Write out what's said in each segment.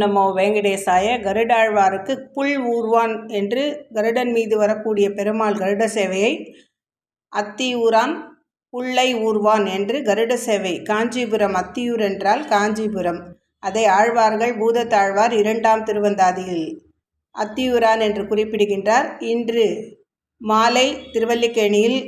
நமோ வெங்கடேசாய. கருடாழ்வாருக்கு புல் ஊர்வான் என்று கருடன் மீது வரக்கூடிய பெருமாள் கருட சேவையை அத்தியூரான் புல்லை ஊர்வான் என்று கருட சேவை. காஞ்சிபுரம் அத்தியூர் என்றால் காஞ்சிபுரம். அதை ஆழ்வார்கள் பூதத்தாழ்வார் 2ஆம் திருவந்தாதியில் அத்தியூரான் என்று குறிப்பிடுகின்றார். இன்று மாலை திருவல்லிக்கேணியில்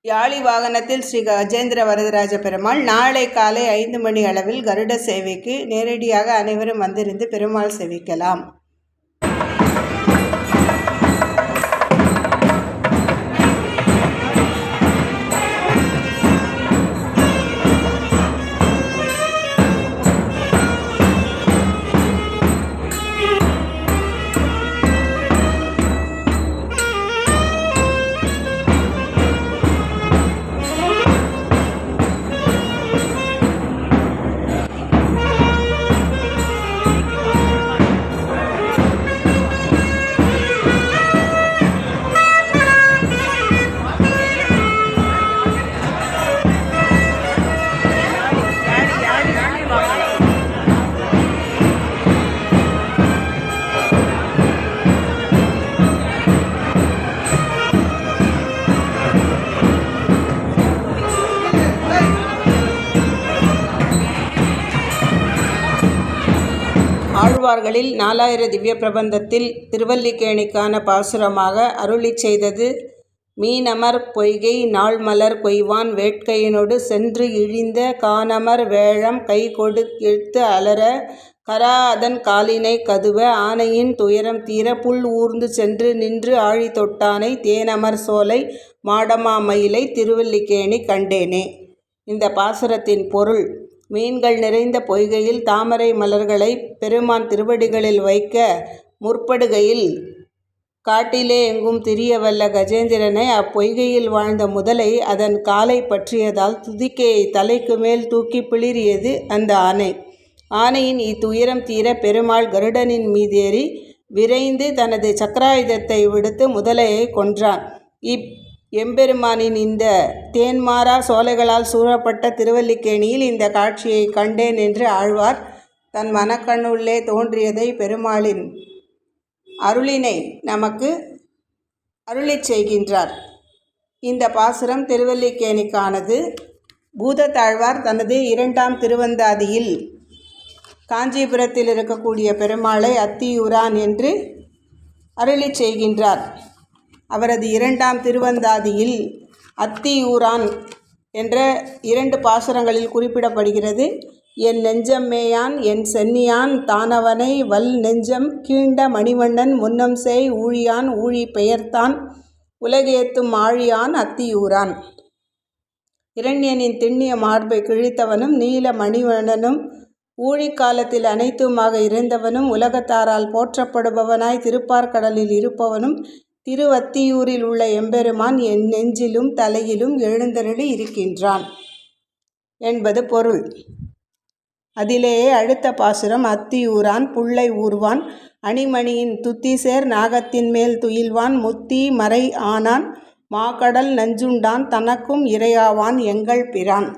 யாழி வாகனத்தில் ஸ்ரீ கஜேந்திர வரதராஜ பெருமாள், நாளை காலை 5 மணி அளவில் கருட சேவைக்கு நேரடியாக அனைவரும் வந்திருந்து பெருமாள் சேவிக்கலாம். ஆழ்வார்களில் 4000 திவ்ய பிரபந்தத்தில் திருவல்லிக்கேணிக்கான பாசுரமாக அருளி செய்தது மீனமர் பொய்கை நாள்மலர் கொய்வான் வேட்கையினோடு சென்று இழிந்த கானமர் வேழம் கை கொடு எழுத்து அலர கரா அதன் காலினை கதுவ ஆனையின் துயரம் தீர புல் ஊர்ந்து சென்று நின்று ஆழி தொட்டானை தேனமர் சோலை மாடமாமயிலை திருவல்லிக்கேணி கண்டேனே. இந்த பாசுரத்தின் பொருள்: மீன்கள் நிறைந்த பொய்கையில் தாமரை மலர்களை பெருமான் திருவடிகளில் வைக்க முற்படுகையில் காட்டிலே எங்கும் திரியவல்ல கஜேந்திரனை அப்பொய்கையில் வாழ்ந்த முதலை அதன் காலை பற்றியதால் துதிக்கையை தலைக்கு மேல் தூக்கி பிளிரியது அந்த ஆனை. ஆனையின் இத்துயரம் தீர பெருமாள் கருடனின் மீதேறி விரைந்து தனது சக்கராயுதத்தை விடுத்து முதலையை கொன்றான். எம்பெருமானின் இந்த தேன்மாரா சோலைகளால் சூழப்பட்ட திருவல்லிக்கேணியில் இந்த காட்சியை கண்டேன் என்று ஆழ்வார் தன் மனக்கண்ணுள்ளே தோன்றியதை பெருமாளின் அருளினை நமக்கு அருளிச் செய்கின்றார். இந்த பாசுரம் திருவல்லிக்கேணிக்கானது. பூதத்தாழ்வார் தனது 2ஆம் திருவந்தாதியில் காஞ்சிபுரத்தில் இருக்கக்கூடிய பெருமாளை அத்தியூரான் என்று அருளிச் செய்கின்றார். அவரது 2ஆம் திருவந்தாதியில் அத்தியூரான் என்ற 2 பாசுரங்களில் குறிப்பிடப்படுகிறது. என் நெஞ்சம்மேயான் என் சென்னியான் தானவனை வல் நெஞ்சம் கீண்ட மணிவண்ணன் முன்னம் செய் ஊழியான் ஊழி பெயர்த்தான் உலகேத்தும் ஆழியான் அத்தியூரான். இரண்யனின் திண்ணிய மார்பை கிழித்தவனும் நீல மணிவண்ணனும் ஊழிக்காலத்தில் அனைத்துமாக இருந்தவனும் உலகத்தாரால் போற்றப்படுபவனாய் திருப்பார்கடலில் இருப்பவனும் திருவத்தியூரில் உள்ள எம்பெருமான் என் நெஞ்சிலும் தலையிலும் எழுந்தருளி இருக்கின்றான் என்பது பொருள். அதிலேயே அடுத்த பாசுரம்: அத்தியூரான் புல்லை ஊர்வான் அணிமணியின் துத்திசேர் நாகத்தின் மேல் துயில்வான் முத்தி மறை ஆனான் மாக்கடல் நஞ்சுண்டான் தனக்கும் இறையாவான் எங்கள் பிரான்.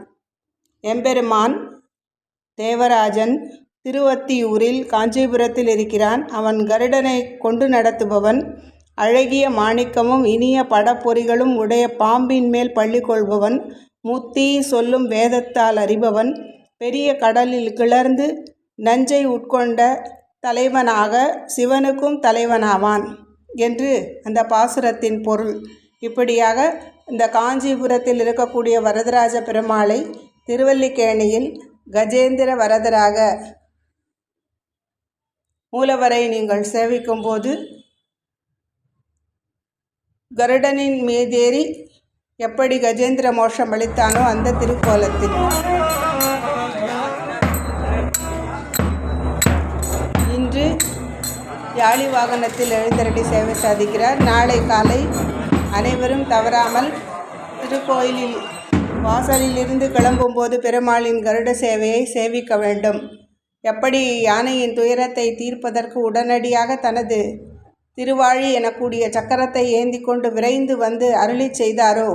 எம்பெருமான் தேவராஜன் திருவத்தியூரில் காஞ்சிபுரத்தில் இருக்கிறான். அவன் கருடனை கொண்டு நடத்துபவன். அழகிய மாணிக்கமும் இனிய படப்பொறிகளும் உடைய பாம்பின் மேல் பள்ளி கொள்பவன். முத்தி சொல்லும் வேதத்தால் அறிபவன். பெரிய கடலில் கிளர்ந்து நஞ்சை உட்கொண்ட தலைவனாக சிவனுக்கும் தலைவனாவான் என்று அந்த பாசுரத்தின் பொருள். இப்படியாக இந்த காஞ்சிபுரத்தில் இருக்கக்கூடிய வரதராஜ பெருமாளை திருவல்லிக்கேணியில் கஜேந்திர வரதராக மூலவரை நீங்கள் சேவிக்கும் போது கருடனின் மீதேறி எப்படி கஜேந்திர மோட்சம் அளித்தானோ அந்த திருக்கோலத்தில் இன்று யாழி வாகனத்தில் எழுந்தருளி சேவை சாதிக்கிறார். நாளை காலை அனைவரும் தவறாமல் திருக்கோயிலில் வாசலிலிருந்து கிளம்பும்போது பெருமாளின் கருட சேவையை சேவிக்க வேண்டும். எப்படி யானையின் துயரத்தை தீர்ப்பதற்கு உடனடியாக தனது திருவாழி எனக்கூடிய சக்கரத்தை ஏந்தி கொண்டு விரைந்து வந்து அருளி செய்தாரோ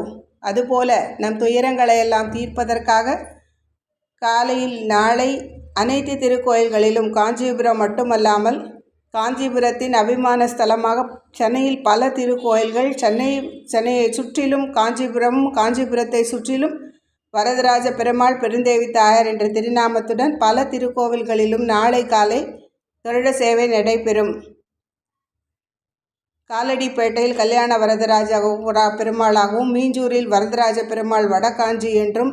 அதுபோல நம் துயரங்களை எல்லாம் தீர்ப்பதற்காக காலையில் நாளை அனைத்து திருக்கோயில்களிலும் காஞ்சிபுரம் மட்டுமல்லாமல் காஞ்சிபுரத்தின் அபிமான ஸ்தலமாக சென்னையில் பல திருக்கோயில்கள், சென்னையை சுற்றிலும் காஞ்சிபுரத்தை சுற்றிலும் வரதராஜ பெருமாள், பெருந்தேவி தாயார் என்ற திருநாமத்துடன் பல திருக்கோவில்களிலும் நாளை காலை கருட சேவை நடைபெறும். காலடிப்பேட்டையில் கல்யாண வரதராஜ பெருமாளாகவும், மீஞ்சூரில் வரதராஜ பெருமாள் வடகாஞ்சி என்றும்,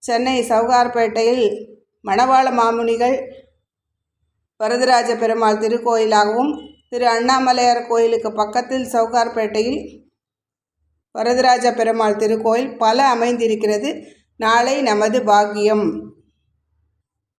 சென்னை சவுகார்பேட்டையில் மணவாள மாமுனிகள் வரதராஜ பெருமாள் திருக்கோயிலாகவும், திரு அண்ணாமலையார் கோயிலுக்கு பக்கத்தில் சவுகார்பேட்டையில் வரதராஜ பெருமாள் திருக்கோயில் பல அமைந்திருக்கிறது. நாளை நமது பாக்கியம்.